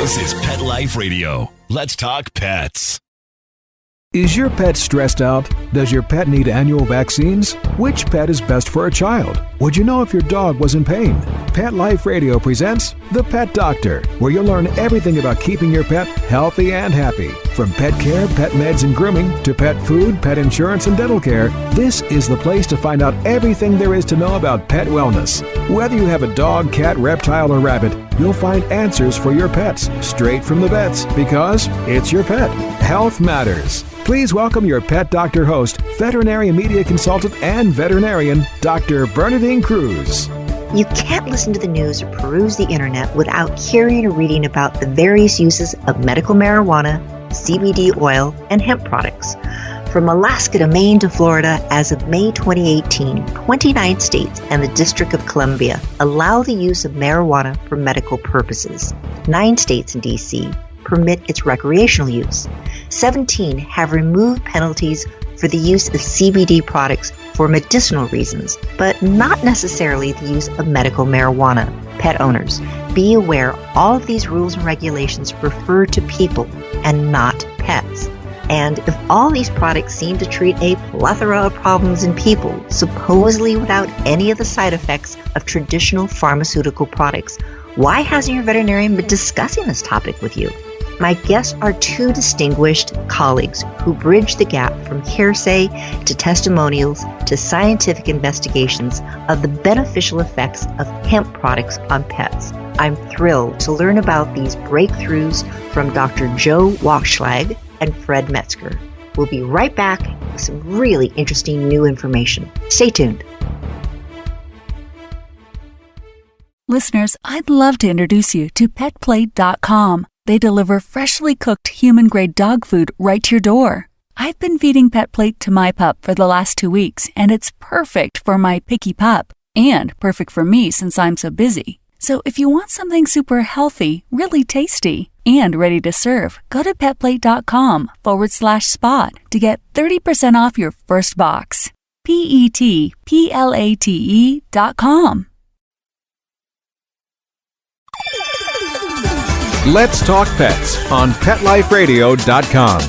This is Pet Life Radio. Let's talk pets. Is your pet stressed out? Does your pet need annual vaccines? Which pet is best for a child? Would you know if your dog was in pain? Pet Life Radio presents The Pet Doctor, where you'll learn everything about keeping your pet healthy and happy. From pet care, pet meds and grooming, to pet food, pet insurance, and dental care, this is the place to find out everything there is to know about pet wellness. Whether you have a dog, cat, reptile, or rabbit, you'll find answers for your pets straight from the vets, because it's your pet. Health matters. Please welcome your Pet Doctor host, veterinary media consultant and veterinarian, Dr. Bernadine Cruz. You can't listen to the news or peruse the internet without hearing or reading about the various uses of medical marijuana, CBD oil, and hemp products. From Alaska to Maine to Florida, as of May 2018, 29 states and the District of Columbia allow the use of marijuana for medical purposes. 9 states and D.C. permit its recreational use. 17 have removed penalties for the use of CBD products for medicinal reasons, but not necessarily the use of medical marijuana. Pet owners, be aware all of these rules and regulations refer to people and not pets. And if all these products seem to treat a plethora of problems in people, supposedly without any of the side effects of traditional pharmaceutical products, why hasn't your veterinarian been discussing this topic with you? My guests are 2 distinguished colleagues who bridge the gap from hearsay to testimonials to scientific investigations of the beneficial effects of hemp products on pets. I'm thrilled to learn about these breakthroughs from Dr. Joe Wakshlag and Fred Metzger. We'll be right back with some really interesting new information. Stay tuned. Listeners, I'd love to introduce you to PetPlate.com. They deliver freshly cooked human-grade dog food right to your door. I've been feeding PetPlate to my pup for the last 2 weeks, and it's perfect for my picky pup, and perfect for me since I'm so busy. So if you want something super healthy, really tasty, and ready to serve, go to petplate.com/spot to get 30% off your first box. PetPlate.com. Let's Talk Pets on PetLifeRadio.com.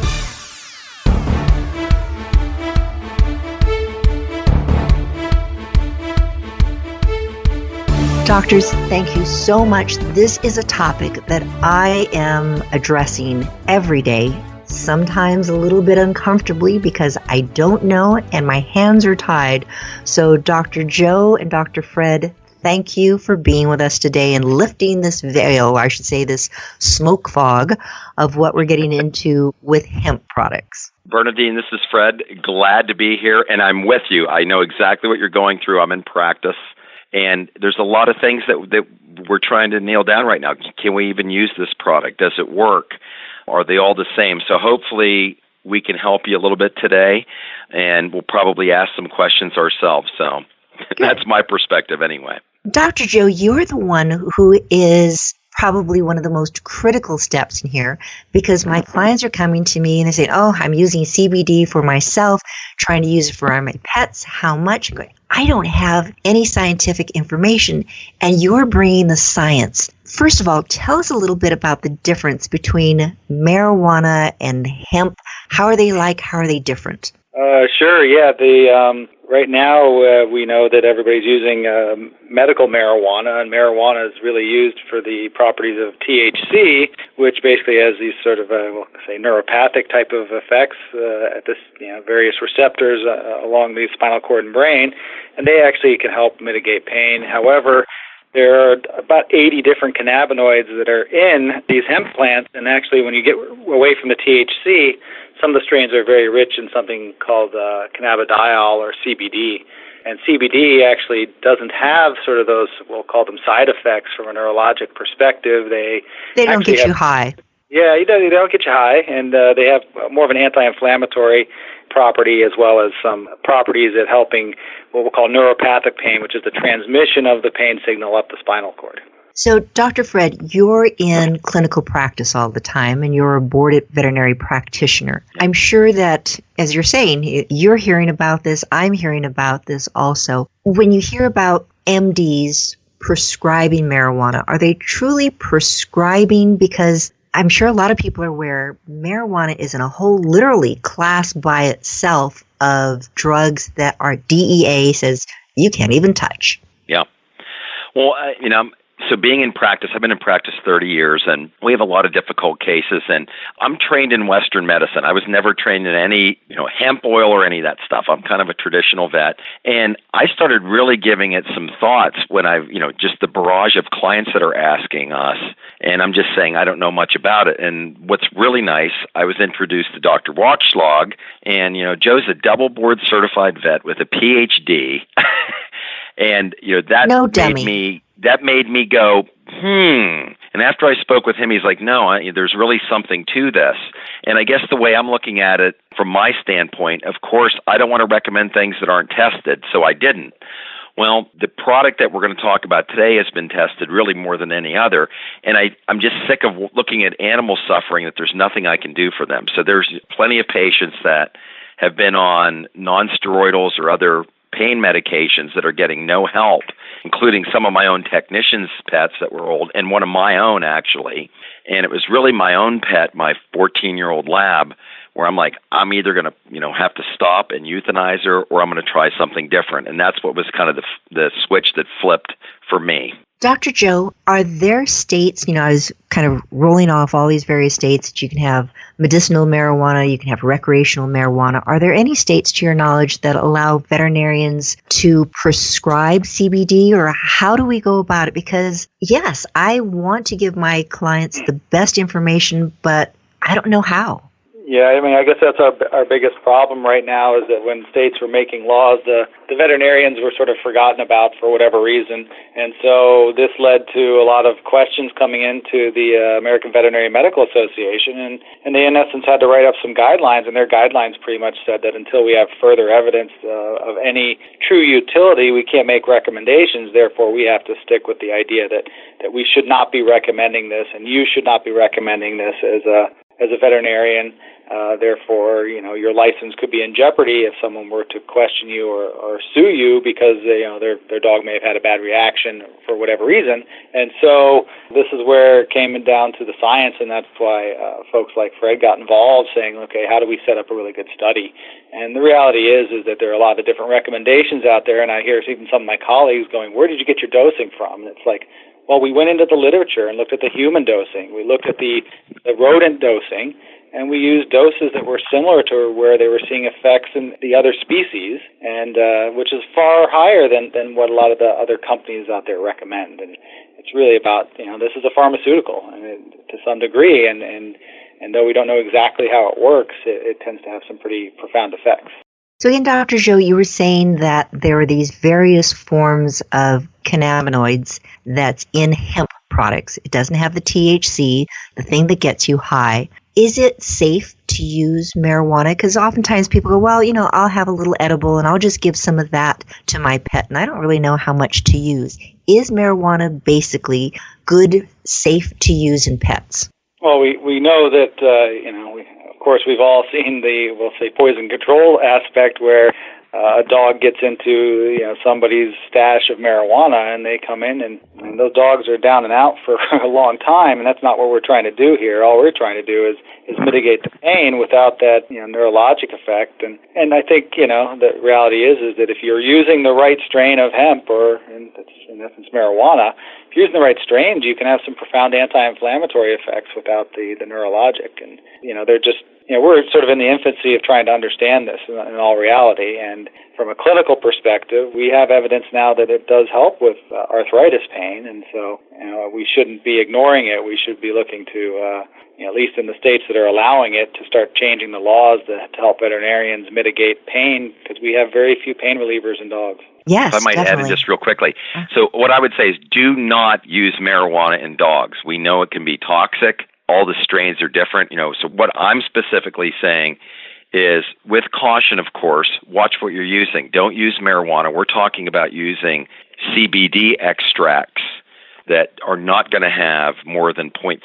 Doctors, thank you so much. This is a topic that I am addressing every day, sometimes a little bit uncomfortably because I don't know and my hands are tied. So Dr. Joe and Dr. Fred, thank you for being with us today and lifting this veil, or I should say this smoke fog, of what we're getting into with hemp products. Bernadine, this is Fred. Glad to be here, and I'm with you. I know exactly what you're going through. I'm in practice, and there's a lot of things that we're trying to nail down right now. Can we even use this product? Does it work? Are they all the same? So hopefully we can help you a little bit today, and we'll probably ask some questions ourselves. So that's my perspective anyway. Dr. Joe, you're the one who is probably one of the most critical steps in here, because my clients are coming to me and they say, oh, I'm using CBD for myself, trying to use it for my pets. How much? I don't have any scientific information, and you're bringing the science. First of all, tell us a little bit about the difference between marijuana and hemp. How are they like? How are they different? Sure, yeah. Right now, we know that everybody's using medical marijuana, and marijuana is really used for the properties of THC, which basically has these sort of, neuropathic type of effects at this, various receptors along the spinal cord and brain, and they actually can help mitigate pain. However, there are about 80 different cannabinoids that are in these hemp plants, and actually when you get away from the THC, some of the strains are very rich in something called cannabidiol or CBD. And CBD actually doesn't have sort of those, we'll call them side effects from a neurologic perspective. They don't get you high. Yeah, they don't get you high, and they have more of an anti-inflammatory property as well as some properties at helping what we'll call neuropathic pain, which is the transmission of the pain signal up the spinal cord. So, Dr. Fred, you're in clinical practice all the time, and you're a boarded veterinary practitioner. I'm sure that, as you're saying, you're hearing about this, I'm hearing about this also. When you hear about MDs prescribing marijuana? Are they truly prescribing? Because I'm sure a lot of people are aware marijuana is in a whole literally class by itself of drugs that our DEA says you can't even touch. Yeah. Well, so being in practice, I've been in practice 30 years, and we have a lot of difficult cases, and I'm trained in Western medicine. I was never trained in any, hemp oil or any of that stuff. I'm kind of a traditional vet, and I started really giving it some thoughts when I've, just the barrage of clients that are asking us, and I'm just saying I don't know much about it. And what's really nice, I was introduced to Dr. Wakshlag, and, Joe's a double board certified vet with a PhD, and, that made me go, And after I spoke with him, he's like, no, there's really something to this. And I guess the way I'm looking at it from my standpoint, of course, I don't want to recommend things that aren't tested, so I didn't. Well, the product that we're going to talk about today has been tested really more than any other. And I'm just sick of looking at animals suffering that there's nothing I can do for them. So there's plenty of patients that have been on non-steroidals or other pain medications that are getting no help, including some of my own technicians' pets that were old, and one of my own, actually. And it was really my own pet, my 14-year-old lab, where I'm like, I'm either going to, have to stop and euthanize her, or I'm going to try something different. And that's what was kind of the switch that flipped for me. Dr. Joe, are there states, I was kind of rolling off all these various states that you can have medicinal marijuana, you can have recreational marijuana. Are there any states, to your knowledge, that allow veterinarians to prescribe CBD, or how do we go about it? Because, yes, I want to give my clients the best information, but I don't know how. Yeah, I guess that's our biggest problem right now is that when states were making laws, the veterinarians were sort of forgotten about for whatever reason. And so this led to a lot of questions coming into the American Veterinary Medical Association, and they, in essence, had to write up some guidelines, and their guidelines pretty much said that until we have further evidence of any true utility, we can't make recommendations. Therefore, we have to stick with the idea that we should not be recommending this, and you should not be recommending this as a veterinarian. Therefore, your license could be in jeopardy if someone were to question you or sue you because their dog may have had a bad reaction for whatever reason. And so this is where it came down to the science, and that's why folks like Fred got involved, saying, okay, how do we set up a really good study? And the reality is that there are a lot of different recommendations out there, and I hear even some of my colleagues going, where did you get your dosing from? And it's like, well, we went into the literature and looked at the human dosing. We looked at the rodent dosing, and we used doses that were similar to where they were seeing effects in the other species, and which is far higher than what a lot of the other companies out there recommend. And it's really about, this is a pharmaceutical to some degree, and though we don't know exactly how it works, it tends to have some pretty profound effects. So again, Dr. Joe, you were saying that there are these various forms of cannabinoids that's in hemp products. It doesn't have the THC, the thing that gets you high. Is it safe to use marijuana? Because oftentimes people go, well, I'll have a little edible and I'll just give some of that to my pet, and I don't really know how much to use. Is marijuana basically good, safe to use in pets? Well, we know that, of course, we've all seen the, we'll say, poison control aspect where a dog gets into somebody's stash of marijuana, and they come in, and those dogs are down and out for a long time, and that's not what we're trying to do here. All we're trying to do is mitigate the pain without that neurologic effect. And I think the reality is that if you're using the right strain of hemp, or in essence marijuana, if you're using the right strains, you can have some profound anti-inflammatory effects without the neurologic. And they're just we're sort of in the infancy of trying to understand this in all reality. And from a clinical perspective, we have evidence now that it does help with arthritis pain. And so, we shouldn't be ignoring it. We should be looking to, at least in the states that are allowing it, to start changing the laws to help veterinarians mitigate pain, because we have very few pain relievers in dogs. Yes, if I might definitely. add in just real quickly. So what I would say is do not use marijuana in dogs. We know it can be toxic. All the strains are different, so what I'm specifically saying is, with caution, of course, watch what you're using. Don't use marijuana. We're talking about using CBD extracts that are not going to have more than 0.3%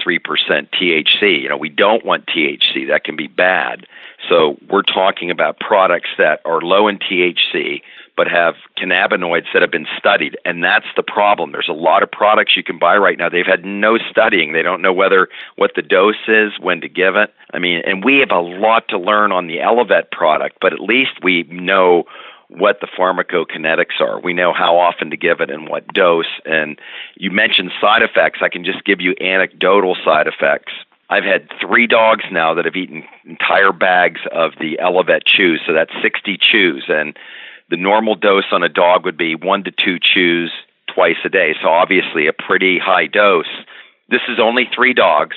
THC. We don't want THC. That can be bad. So we're talking about products that are low in THC, but have cannabinoids that have been studied. And that's the problem. There's a lot of products you can buy right now. They've had no studying. They don't know what the dose is, when to give it. I mean, and we have a lot to learn on the Elevet product, but at least we know what the pharmacokinetics are. We know how often to give it and what dose. And you mentioned side effects. I can just give you anecdotal side effects. I've had 3 dogs now that have eaten entire bags of the Elevet chews, so that's 60 chews. And the normal dose on a dog would be 1 to 2 chews twice a day, so obviously a pretty high dose. This is only 3 dogs,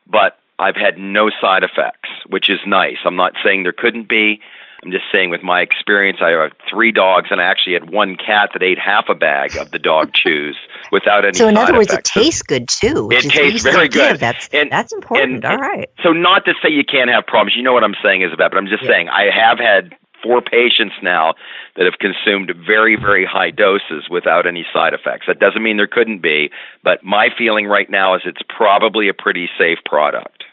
but I've had no side effects, which is nice. I'm not saying there couldn't be. I'm just saying with my experience, I have 3 dogs, and I actually had 1 cat that ate half a bag of the dog chews without any side effects. So in other words, it tastes good too. It tastes very good. That's important. All right. So not to say you can't have problems. You know what I'm saying is about, but I'm just saying I have had 4 patients now that have consumed very, very high doses without any side effects. That doesn't mean there couldn't be, but my feeling right now is it's probably a pretty safe product.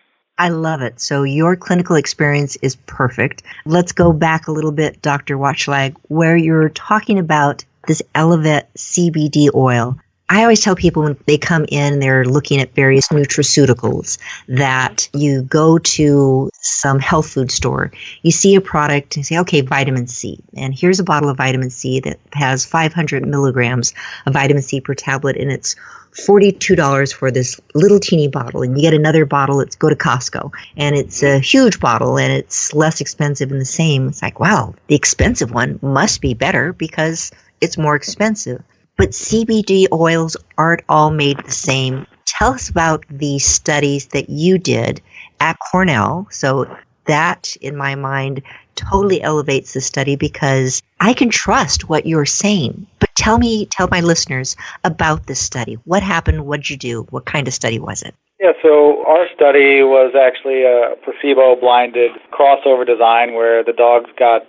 I love it. So your clinical experience is perfect. Let's go back a little bit, Dr. Wakshlag, where you're talking about this Elevet CBD oil. I always tell people when they come in, they're looking at various nutraceuticals, that you go to some health food store, you see a product and say, okay, vitamin C. And here's a bottle of vitamin C that has 500 milligrams of vitamin C per tablet, and it's $42 for this little teeny bottle. And you get another bottle, go to Costco, and it's a huge bottle and it's less expensive and the same. It's like, wow, the expensive one must be better because it's more expensive. But CBD oils aren't all made the same. Tell us about the studies that you did at Cornell. So that, in my mind, totally elevates the study because I can trust what you're saying. But tell my listeners about this study. What happened? What did you do? What kind of study was it? Yeah, so our study was actually a placebo-blinded crossover design where the dogs got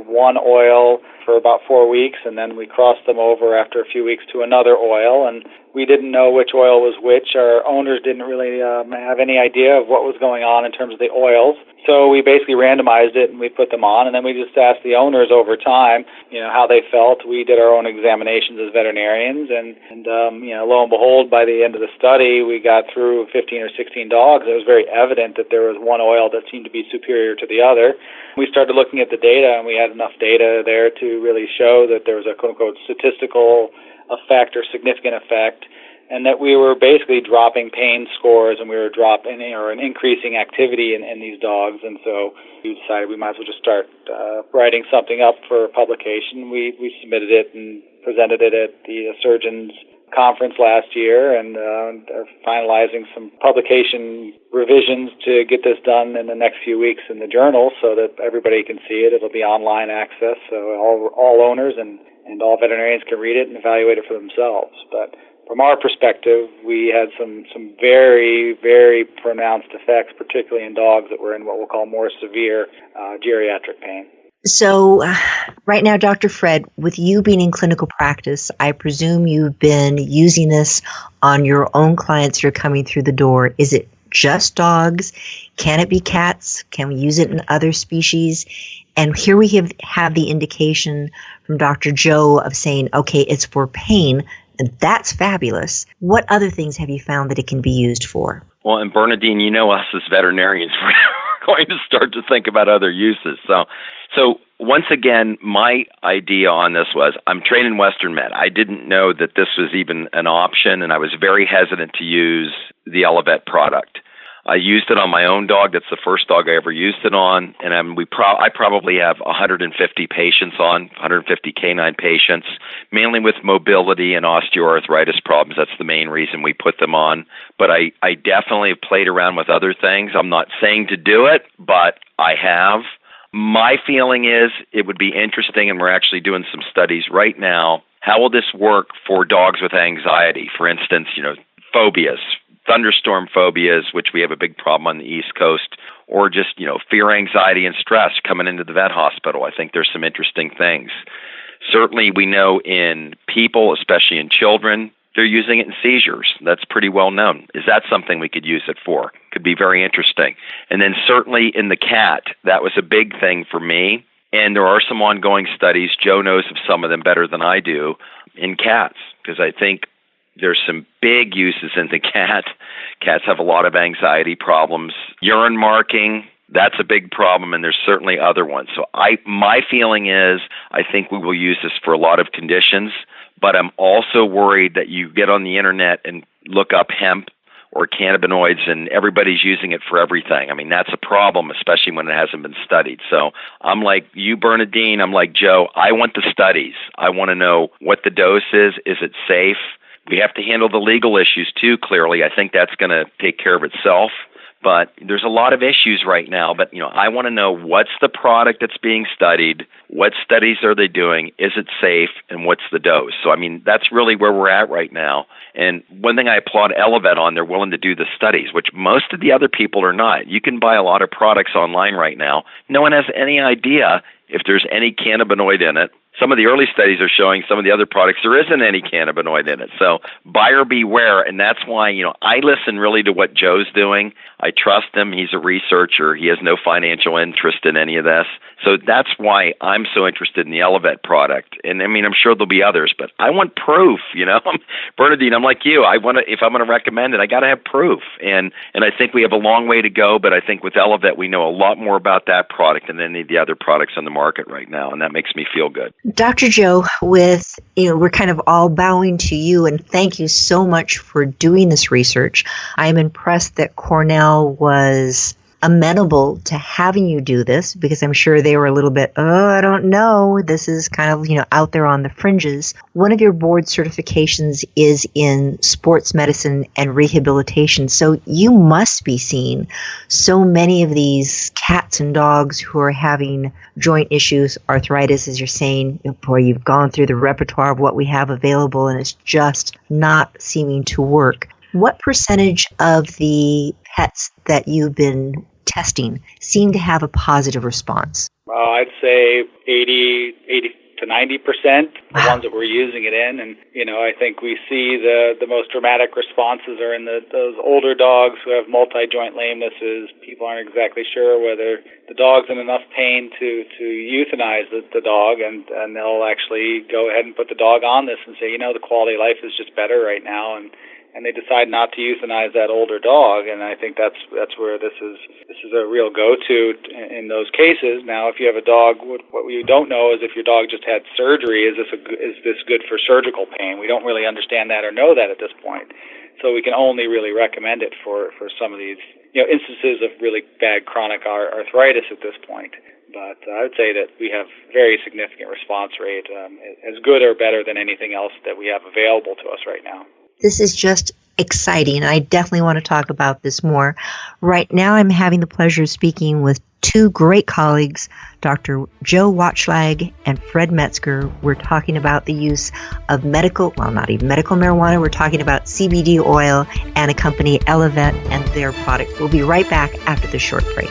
one oil for about 4 weeks, and then we crossed them over after a few weeks to another oil, and we didn't know which oil was which. Our owners didn't really have any idea of what was going on in terms of the oils. So we basically randomized it and we put them on, and then we just asked the owners over time, how they felt. We did our own examinations as veterinarians, and lo and behold, by the end of the study, we got through 15 or 16 dogs. It was very evident that there was one oil that seemed to be superior to the other. We started looking at the data, and we had enough data there to really show that there was a quote-unquote statistical effect or significant effect, and that we were basically dropping pain scores, and we were dropping or increasing activity in these dogs. And so we decided we might as well just start writing something up for publication. We submitted it and presented it at the surgeons conference last year, and are finalizing some publication revisions to get this done in the next few weeks in the journal so that everybody can see it. It'll be online access, so all owners and all veterinarians can read it and evaluate it for themselves. But from our perspective, we had some very, very pronounced effects, particularly in dogs that were in what we'll call more severe geriatric pain. So right now, Dr. Fred, with you being in clinical practice, I presume you've been using this on your own clients that are coming through the door. Is it just dogs? Can it be cats? Can we use it in other species? And here we have the indication from Dr. Joe of saying, okay, it's for pain. And that's fabulous. What other things have you found that it can be used for? Well, and Bernadine, us as veterinarians, we're going to start to think about other uses. So once again, my idea on this was I'm trained in Western Med. I didn't know that this was even an option, and I was very hesitant to use the Elevet product. I used it on my own dog. That's the first dog I ever used it on. And I probably have 150 patients on, 150 canine patients, mainly with mobility and osteoarthritis problems. That's the main reason we put them on. But I definitely have played around with other things. I'm not saying to do it, but I have. My feeling is it would be interesting, and we're actually doing some studies right now. How will this work for dogs with anxiety? For instance, phobias, thunderstorm phobias, which we have a big problem on the East Coast, or just, fear, anxiety, and stress coming into the vet hospital. I think there's some interesting things. Certainly we know in people, especially in children, they're using it in seizures. That's pretty well known. Is that something we could use it for? Could be very interesting. And then certainly in the cat, that was a big thing for me. And there are some ongoing studies. Joe knows of some of them better than I do in cats, because I think there's some big uses in the cat. Cats have a lot of anxiety problems. Urine marking, that's a big problem, and there's certainly other ones. So my feeling is I think we will use this for a lot of conditions, but I'm also worried that you get on the internet and look up hemp or cannabinoids, and everybody's using it for everything. I mean, that's a problem, especially when it hasn't been studied. So I'm like you, Bernadine. I'm like Joe. I want the studies. I want to know what the dose is. Is it safe? We have to handle the legal issues too, clearly. I think that's going to take care of itself. But there's a lot of issues right now. But, I want to know what's the product that's being studied, what studies are they doing, is it safe, and what's the dose? So, that's really where we're at right now. And one thing I applaud Elevet on, they're willing to do the studies, which most of the other people are not. You can buy a lot of products online right now. No one has any idea if there's any cannabinoid in it. Some of the early studies are showing some of the other products there isn't any cannabinoid in it. So buyer beware, and that's why, I listen really to what Joe's doing. I trust him. He's a researcher. He has no financial interest in any of this. So that's why I'm so interested in the Elevet product. And I'm sure there'll be others, but I want proof, Bernadine, I'm like you. If I'm going to recommend it, I got to have proof. And I think we have a long way to go, but I think with Elevet, we know a lot more about that product than any of the other products on the market right now. And that makes me feel good. Dr. Joe, we're kind of all bowing to you, and thank you so much for doing this research. I am impressed that Cornell was amenable to having you do this, because I'm sure they were a little bit, I don't know, this is kind of, out there on the fringes. One of your board certifications is in sports medicine and rehabilitation. So you must be seeing so many of these cats and dogs who are having joint issues, arthritis, as you're saying. Boy, you've gone through the repertoire of what we have available, and it's just not seeming to work. What percentage of the pets that you've been testing seem to have a positive response? I'd say 80 to 90%, the ones that we're using it in. And, I think we see the most dramatic responses are in those older dogs who have multi-joint lamenesses. People aren't exactly sure whether the dog's in enough pain to euthanize the dog, and they'll actually go ahead and put the dog on this and say, the quality of life is just better right now. And they decide not to euthanize that older dog, and I think that's where this is a real go-to in those cases. Now, if you have a dog, what we don't know is if your dog just had surgery, is this good for surgical pain? We don't really understand that or know that at this point, so we can only really recommend it for some of these instances of really bad chronic arthritis at this point. But I would say that we have very significant response rate, as good or better than anything else that we have available to us right now. This is just exciting, and I definitely want to talk about this more. Right now, I'm having the pleasure of speaking with two great colleagues, Dr. Joe Wakshlag and Fred Metzger. We're talking about the use of not even medical marijuana. We're talking about CBD oil and a company, Elevet, and their product. We'll be right back after the short break.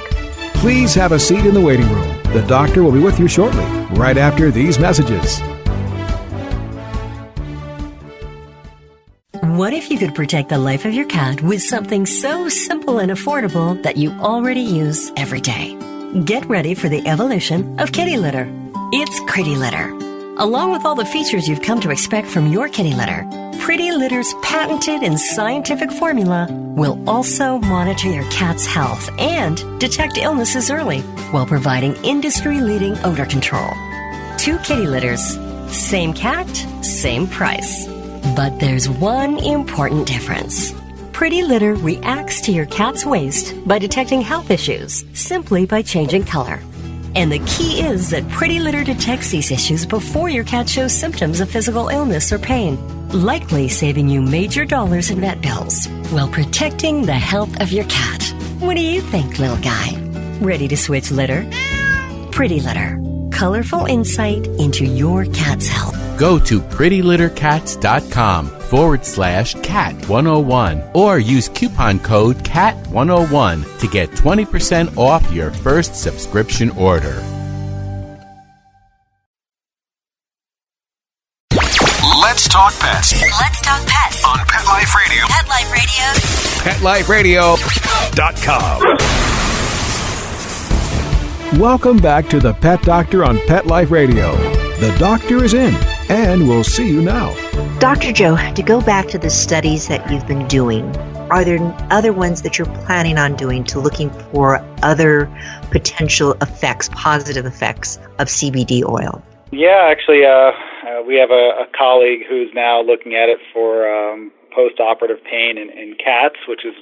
Please have a seat in the waiting room. The doctor will be with you shortly, right after these messages. What if you could protect the life of your cat with something so simple and affordable that you already use every day? Get ready for the evolution of kitty litter. It's Pretty Litter. Along with all the features you've come to expect from your kitty litter, Pretty Litter's patented and scientific formula will also monitor your cat's health and detect illnesses early while providing industry-leading odor control. 2 kitty litters, same cat, same price. But there's one important difference. Pretty Litter reacts to your cat's waste by detecting health issues simply by changing color. And the key is that Pretty Litter detects these issues before your cat shows symptoms of physical illness or pain, likely saving you major dollars in vet bills while protecting the health of your cat. What do you think, little guy? Ready to switch litter? Pretty Litter. Colorful insight into your cat's health. Go to prettylittercats.com/cat101 or use coupon code CAT101 to get 20% off your first subscription order. Let's talk pets. Let's talk pets On Pet Life Radio. Pet Life Radio. PetLifeRadio.com. Welcome back to the Pet Doctor on Pet Life Radio. The doctor is in, and we'll see you now. Dr. Joe, to go back to the studies that you've been doing, are there other ones that you're planning on doing to looking for other potential effects, positive effects of CBD oil? Yeah, actually, we have a colleague who's now looking at it for post-operative pain in cats, which is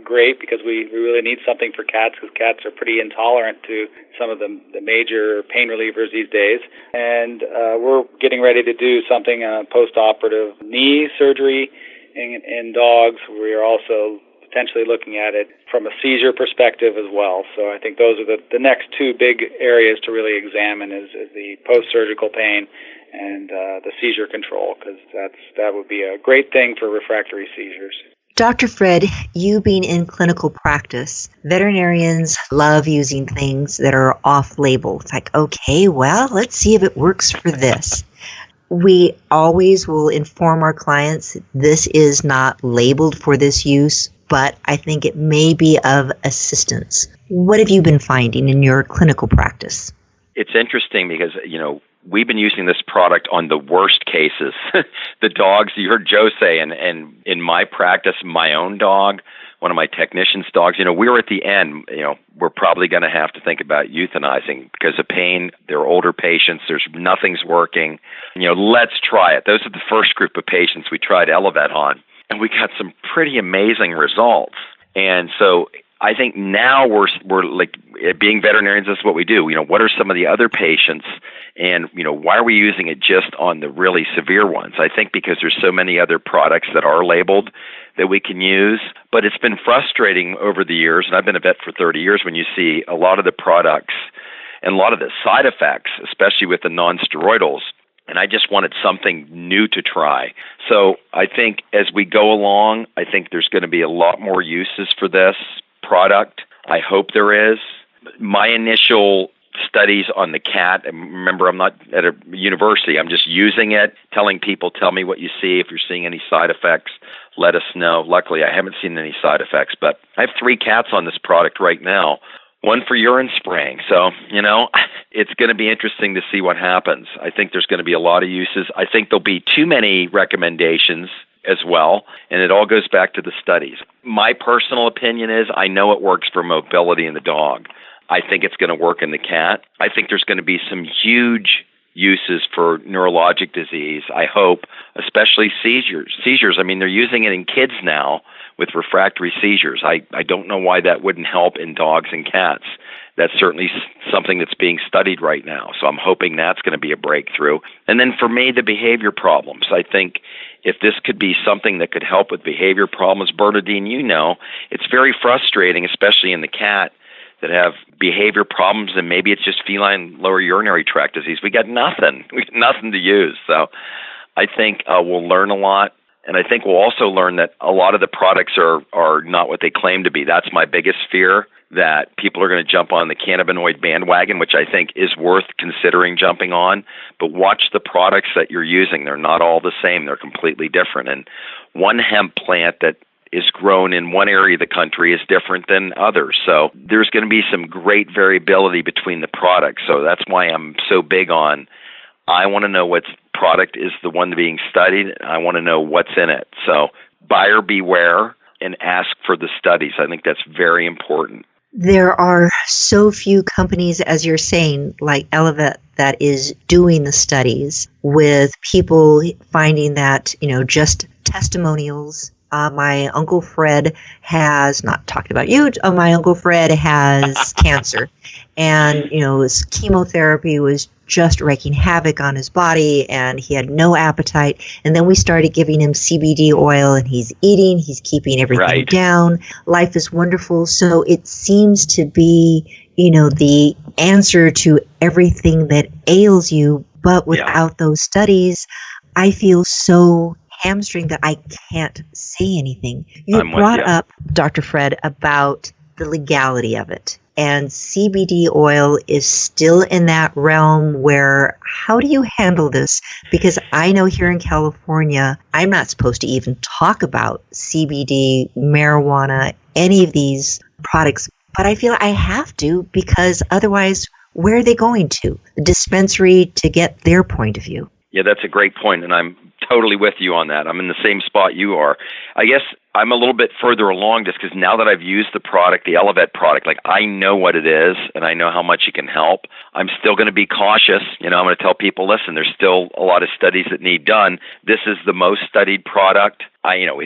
great because we really need something for cats because cats are pretty intolerant to some of the major pain relievers these days. And we're getting ready to do something post-operative knee surgery in dogs. We are also potentially looking at it from a seizure perspective as well. So I think those are the next two big areas to really examine is the post-surgical pain and the seizure control, because that would be a great thing for refractory seizures. Dr. Fred, you being in clinical practice, veterinarians love using things that are off-label. It's like, okay, well, let's see if it works for this. We always will inform our clients this is not labeled for this use, but I think it may be of assistance. What have you been finding in your clinical practice? It's interesting because, we've been using this product on the worst cases. The dogs, you heard Joe say, and in my practice, my own dog, one of my technician's dogs, we were at the end, we're probably going to have to think about euthanizing because of pain. They're older patients. Nothing's working. Let's try it. Those are the first group of patients we tried Elevet on, and we got some pretty amazing results. And so I think now we're like, being veterinarians, that's what we do. What are some of the other patients, and why are we using it just on the really severe ones? I think because there's so many other products that are labeled that we can use. But it's been frustrating over the years, and I've been a vet for 30 years, when you see a lot of the products and a lot of the side effects, especially with the non-steroidals. And I just wanted something new to try. So I think as we go along, I think there's going to be a lot more uses for this product. I hope there is. My initial studies on the cat, and remember, I'm not at a university, I'm just using it, telling people, tell me what you see. If you're seeing any side effects, let us know. Luckily, I haven't seen any side effects, but I have 3 cats on this product right now, one for urine spraying. So, it's going to be interesting to see what happens. I think there's going to be a lot of uses. I think there'll be too many recommendations as well, and it all goes back to the studies. My personal opinion is I know it works for mobility in the dog. I think it's going to work in the cat. I think there's going to be some huge uses for neurologic disease, I hope, especially seizures. Seizures, they're using it in kids now with refractory seizures. I don't know why that wouldn't help in dogs and cats. That's certainly something that's being studied right now. So I'm hoping that's going to be a breakthrough. And then for me, the behavior problems. I think if this could be something that could help with behavior problems, Bernadine, it's very frustrating, especially in the cat, that have behavior problems, and maybe it's just feline lower urinary tract disease. We got nothing. We got nothing to use. So I think we'll learn a lot. And I think we'll also learn that a lot of the products are not what they claim to be. That's my biggest fear, that people are going to jump on the cannabinoid bandwagon, which I think is worth considering jumping on. But watch the products that you're using. They're not all the same. They're completely different. And one hemp plant that is grown in one area of the country is different than others. So there's going to be some great variability between the products. So that's why I'm so big on, I want to know what product is the one being studied. I want to know what's in it. So buyer beware and ask for the studies. I think that's very important. There are so few companies, as you're saying, like Elevet, that is doing the studies with people finding that, just testimonials. My Uncle Fred has, not talking about you, my Uncle Fred has cancer. And, his chemotherapy was just wreaking havoc on his body, and he had no appetite. And then we started giving him CBD oil, and he's eating, he's keeping everything down. Life is wonderful. So it seems to be, the answer to everything that ails you. But without those studies, I feel so hamstring that I can't say anything. You brought up, Dr. Fred, about the legality of it. And CBD oil is still in that realm where, how do you handle this? Because I know here in California, I'm not supposed to even talk about CBD, marijuana, any of these products. But I feel I have to, because otherwise where are they going to? The dispensary to get their point of view. Yeah, that's a great point, and I'm totally with you on that. I'm in the same spot you are. I guess I'm a little bit further along just because now that I've used the product, the Elevet product, like I know what it is and I know how much it can help. I'm still going to be cautious. I'm going to tell people, listen, there's still a lot of studies that need done. This is the most studied product.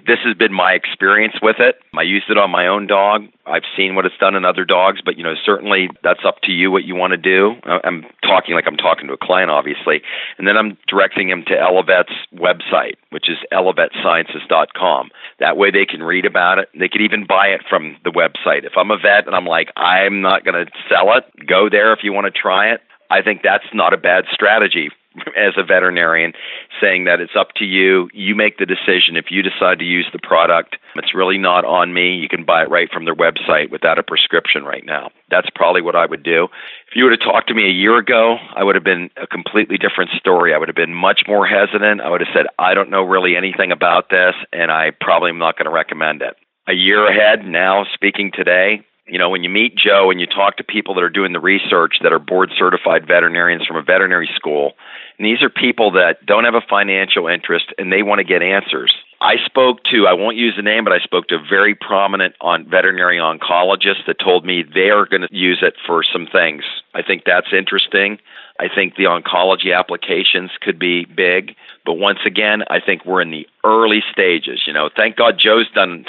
This has been my experience with it. I used it on my own dog. I've seen what it's done in other dogs, but certainly that's up to you what you want to do. I'm talking like I'm talking to a client, obviously, and then I'm directing him to Elevet's website, which is elevetsciences.com. That way they can read about it. They could even buy it from the website. If I'm a vet and I'm like, I'm not going to sell it, go there if you want to try it. I think that's not a bad strategy as a veterinarian, saying that it's up to you. You make the decision. If you decide to use the product, it's really not on me. You can buy it right from their website without a prescription right now. That's probably what I would do. If you would have talked to me a year ago, I would have been a completely different story. I would have been much more hesitant. I would have said, I don't know really anything about this, and I probably am not going to recommend it. A year ahead now, speaking today, when you meet Joe and you talk to people that are doing the research that are board-certified veterinarians from a veterinary school, and these are people that don't have a financial interest and they want to get answers. I won't use the name, but I spoke to a very prominent veterinary oncologist that told me they are going to use it for some things. I think that's interesting. I think the oncology applications could be big. But once again, I think we're in the early stages. Thank God Joe's done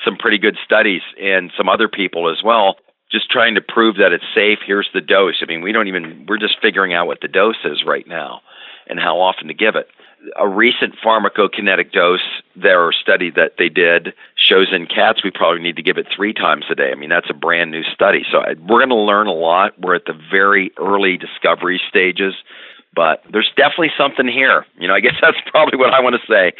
some pretty good studies and some other people as well, just trying to prove that it's safe. Here's the dose. We're just figuring out what the dose is right now and how often to give it. A recent pharmacokinetic dose, their study that they did, shows in cats we probably need to give it 3 times a day. That's a brand new study. So we're going to learn a lot. We're at the very early discovery stages. But there's definitely something here. I guess that's probably what I want to say.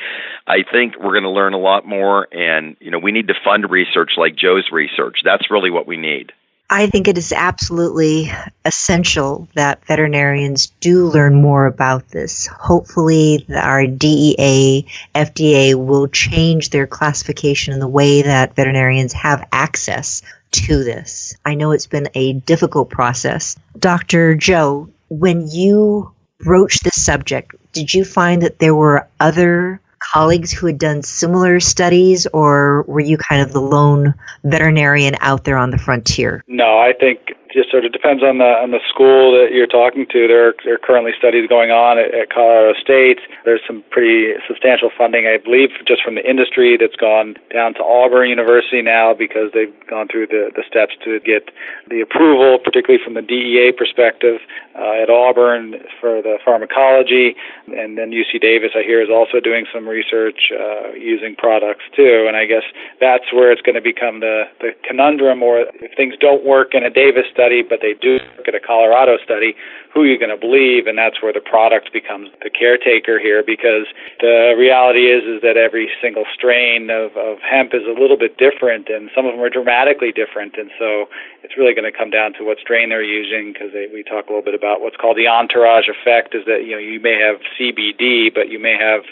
I think we're going to learn a lot more, and, we need to fund research like Joe's research. That's really what we need. I think it is absolutely essential that veterinarians do learn more about this. Hopefully, our DEA, FDA will change their classification in the way that veterinarians have access to this. I know it's been a difficult process. Dr. Joe, when you broached this subject, did you find that there were other colleagues who had done similar studies, or were you kind of the lone veterinarian out there on the frontier? No, I think it just sort of depends on the school that you're talking to. There are currently studies going on at Colorado State. There's some pretty substantial funding, I believe, just from the industry that's gone down to Auburn University now because they've gone through the steps to get the approval, particularly from the DEA perspective at Auburn for the pharmacology. And then UC Davis, I hear, is also doing some research using products too. And I guess that's where it's going to become the conundrum, or if things don't work in a Davis study, but they do work at a Colorado study, who are you going to believe? And that's where the product becomes the caretaker here, because the reality is that every single strain of hemp is a little bit different, and some of them are dramatically different. And so it's really going to come down to what strain they're using, because we talk a little bit about what's called the entourage effect, is that you may have CBD, but you may have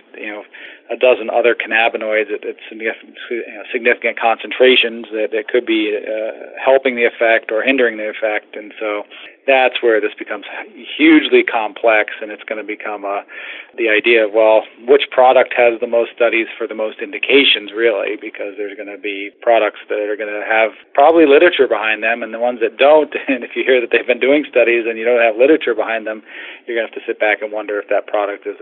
a dozen other cannabinoids at significant concentrations that could be helping the effect or hindering the effect. And so that's where this becomes hugely complex, and it's going to become the idea of, which product has the most studies for the most indications, really, because there's going to be products that are going to have probably literature behind them, and the ones that don't, and if you hear that they've been doing studies and you don't have literature behind them, you're going to have to sit back and wonder if that product is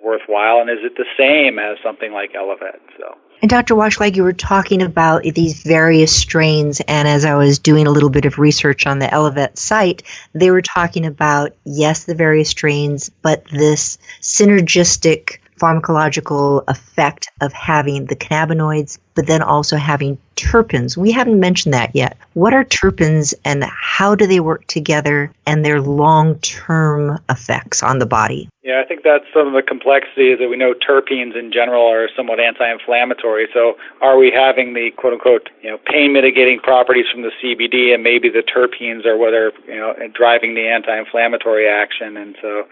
worthwhile, and is it the same as something like Elevet. And Dr. Wakshlag, you were talking about these various strains, and as I was doing a little bit of research on the Elevet site, they were talking about, yes, the various strains, but this synergistic pharmacological effect of having the cannabinoids, but then also having terpenes. We haven't mentioned that yet. What are terpenes, and how do they work together, and their long-term effects on the body? Yeah, I think that's some of the complexity, is that we know terpenes in general are somewhat anti-inflammatory. So are we having the quote-unquote pain-mitigating properties from the CBD, and maybe the terpenes are what are driving the anti-inflammatory action? And so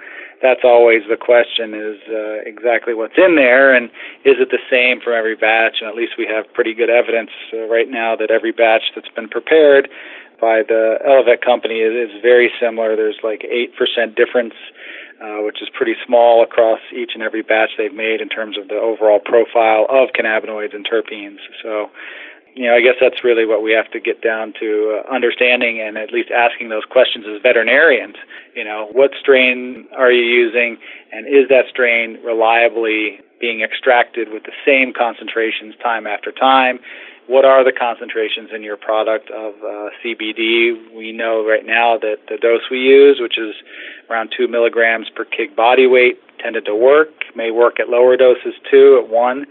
that's always the question, is exactly what's in there, and is it the same from every batch? And at least we have pretty good evidence right now that every batch that's been prepared by the Elevet company is very similar. There's like 8% difference, which is pretty small across each and every batch they've made in terms of the overall profile of cannabinoids and terpenes. So, I guess that's really what we have to get down to understanding and at least asking those questions as veterinarians. What strain are you using, and is that strain reliably being extracted with the same concentrations time after time? What are the concentrations in your product of CBD? We know right now that the dose we use, which is around 2 milligrams per kg body weight, tended to work, may work at lower doses too, at 1.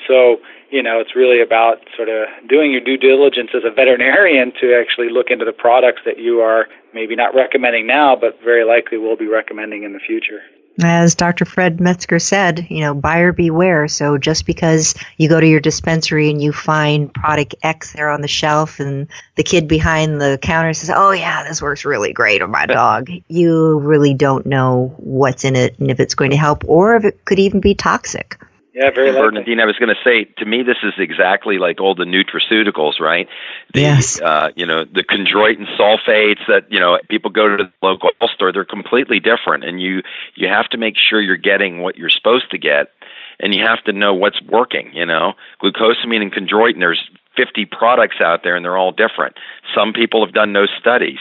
So, it's really about sort of doing your due diligence as a veterinarian to actually look into the products that you are maybe not recommending now, but very likely will be recommending in the future. As Dr. Fred Metzger said, buyer beware. So just because you go to your dispensary and you find product X there on the shelf and the kid behind the counter says, oh yeah, this works really great on my dog, you really don't know what's in it and if it's going to help or if it could even be toxic. Yeah, very likely. Bernadine, I was going to say, to me, this is exactly like all the nutraceuticals, right? Yes. The chondroitin sulfates that, people go to the local store, they're completely different. And you have to make sure you're getting what you're supposed to get, and you have to know what's working, Glucosamine and chondroitin, there's 50 products out there, and they're all different. Some people have done no studies,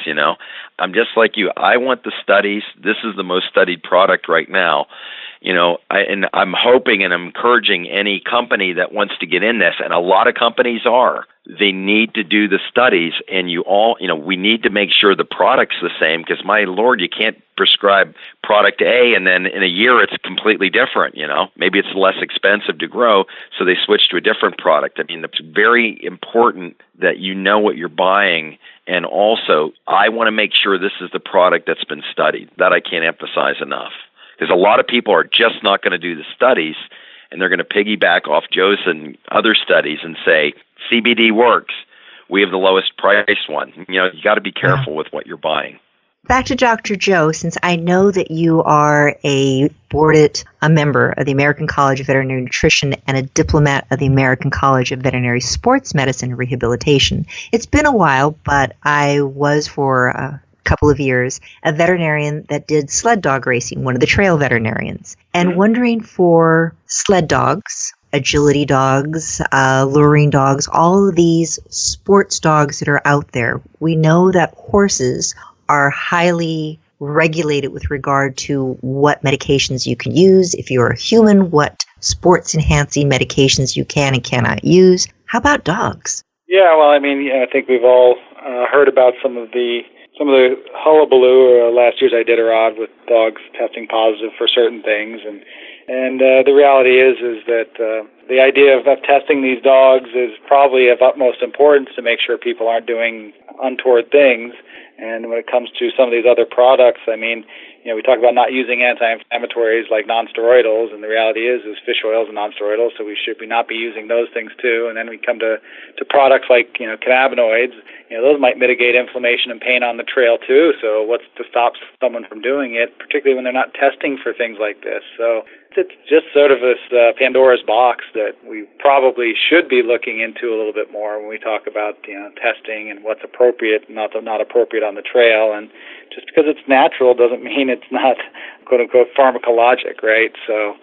I'm just like you. I want the studies. This is the most studied product right now. I'm hoping and I'm encouraging any company that wants to get in this, and a lot of companies are. They need to do the studies, and we need to make sure the product's the same, because my Lord, you can't prescribe product A and then in a year it's completely different, Maybe it's less expensive to grow, so they switch to a different product. I mean, it's very important that you know what you're buying, and also I want to make sure this is the product that's been studied. That I can't emphasize enough. Because a lot of people are just not going to do the studies, and they're going to piggyback off Joe's and other studies and say, CBD works. We have the lowest priced one. You got to be careful with what you're buying. Back to Dr. Joe, since I know that you are a member of the American College of Veterinary Nutrition and a diplomat of the American College of Veterinary Sports Medicine and Rehabilitation. It's been a while, but I was for a couple of years a veterinarian that did sled dog racing, one of the trail veterinarians, and wondering for sled dogs, agility dogs, luring dogs, all of these sports dogs that are out there. We know that horses are highly regulated with regard to what medications you can use. If you're a human, what sports enhancing medications you can and cannot use. How about dogs? Yeah, well, I think we've all heard about some of the hullabaloo last year's Iditarod with dogs testing positive for certain things, and the reality is that the idea of testing these dogs is probably of utmost importance to make sure people aren't doing untoward things. And when it comes to some of these other products, we talk about not using anti-inflammatories like non-steroidals, and the reality is fish oil is a non-steroidal, so we should not be using those things too. And then we come to products like cannabinoids. Those might mitigate inflammation and pain on the trail too. So what's to stop someone from doing it, particularly when they're not testing for things like this? So it's just sort of this Pandora's box that we probably should be looking into a little bit more when we talk about testing and what's appropriate and not appropriate on the trail. And just because it's natural doesn't mean it's not quote unquote pharmacologic, right? So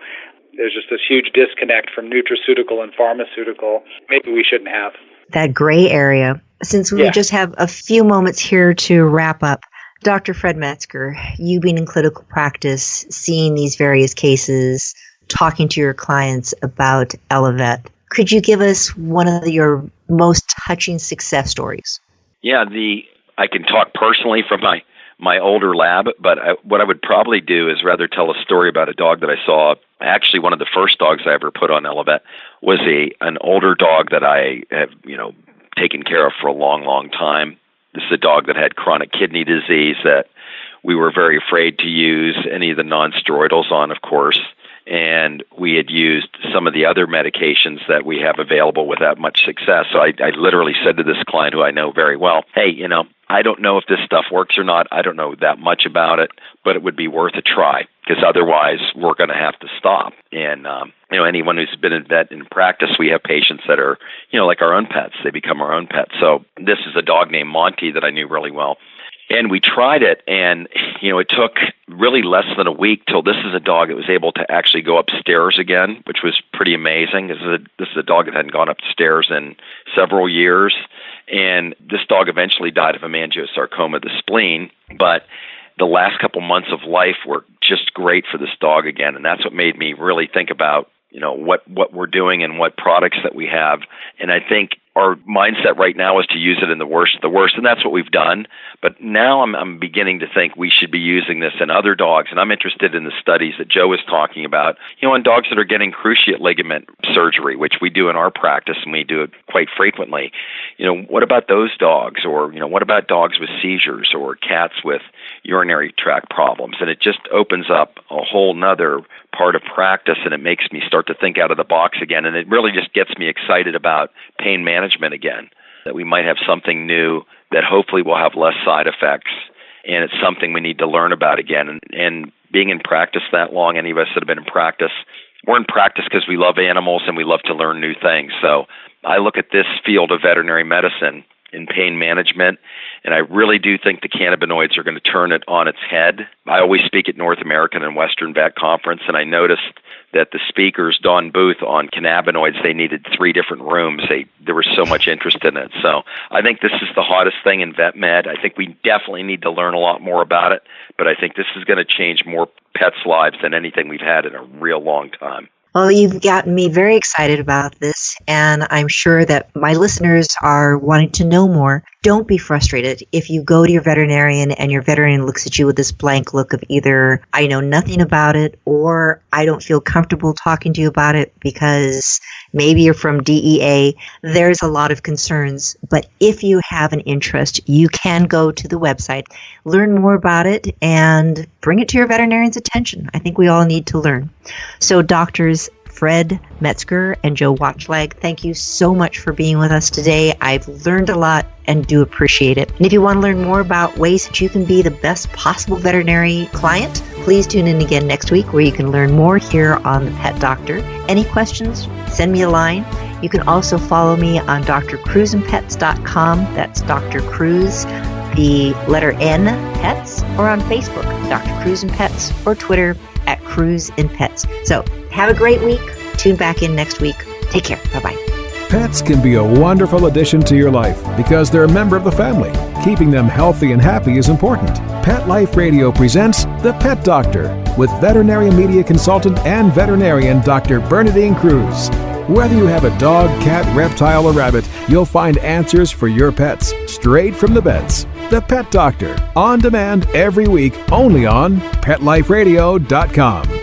there's just this huge disconnect from nutraceutical and pharmaceutical. Maybe we shouldn't have that gray area. Since we just have a few moments here to wrap up, Dr. Fred Metzger, you being in clinical practice, seeing these various cases, talking to your clients about Elevet, could you give us one of your most touching success stories? Yeah, I can talk personally from my older lab, but what I would probably do is rather tell a story about a dog that I saw. Actually, one of the first dogs I ever put on Elevet was an older dog that I have, taken care of for a long, long time. This is a dog that had chronic kidney disease that we were very afraid to use any of the non-steroidals on, of course. and we had used some of the other medications that we have available without much success. So I literally said to this client, who I know very well, hey, I don't know if this stuff works or not. I don't know that much about it, but it would be worth a try, because otherwise we're going to have to stop. And, anyone who's been in vet in practice, we have patients that are, like our own pets. They become our own pets. So this is a dog named Monty that I knew really well. And we tried it, and, it took really less than a week till this is a dog that was able to actually go upstairs again, which was pretty amazing. This is a dog that hadn't gone upstairs in several years. And this dog eventually died of hemangiosarcoma of the spleen, but the last couple months of life were just great for this dog again. And that's what made me really think about, what we're doing and what products that we have. And I think our mindset right now is to use it in the worst of the worst, and that's what we've done. But now I'm beginning to think we should be using this in other dogs, and I'm interested in the studies that Joe was talking about, on dogs that are getting cruciate ligament surgery, which we do in our practice, and we do it quite frequently. What about those dogs? Or, what about dogs with seizures or cats with urinary tract problems? And it just opens up a whole nother part of practice, and it makes me start to think out of the box again. And it really just gets me excited about pain management again, that we might have something new that hopefully will have less side effects. And it's something we need to learn about again. And being in practice that long, any of us that have been in practice, we're in practice because we love animals and we love to learn new things. So I look at this field of veterinary medicine in pain management, and I really do think the cannabinoids are going to turn it on its head. I always speak at North American and Western Vet Conference, and I noticed that the speakers, Don Booth, on cannabinoids, they needed 3 different rooms. There was so much interest in it. So I think this is the hottest thing in vet med. I think we definitely need to learn a lot more about it, but I think this is going to change more pets' lives than anything we've had in a real long time. Well, you've gotten me very excited about this, and I'm sure that my listeners are wanting to know more. Don't be frustrated if you go to your veterinarian and your veterinarian looks at you with this blank look of either I know nothing about it or I don't feel comfortable talking to you about it because maybe you're from DEA. There's a lot of concerns, but if you have an interest, you can go to the website, learn more about it, and bring it to your veterinarian's attention. I think we all need to learn. So doctors Fred Metzger and Joe Wakshlag, thank you so much for being with us today. I've learned a lot and do appreciate it. And if you want to learn more about ways that you can be the best possible veterinary client, please tune in again next week where you can learn more here on The Pet Doctor. Any questions, send me a line. You can also follow me on drcruiseandpets.com. That's Dr. Cruise, the letter N, Pets, or on Facebook, Dr. Cruise and Pets, or Twitter at Cruise and Pets. So have a great week. Tune back in next week. Take care. Bye-bye. Pets can be a wonderful addition to your life because they're a member of the family. Keeping them healthy and happy is important. Pet Life Radio presents The Pet Doctor with veterinary media consultant and veterinarian Dr. Bernadine Cruz. Whether you have a dog, cat, reptile, or rabbit, you'll find answers for your pets straight from the vets. The Pet Doctor, on demand every week, only on PetLifeRadio.com.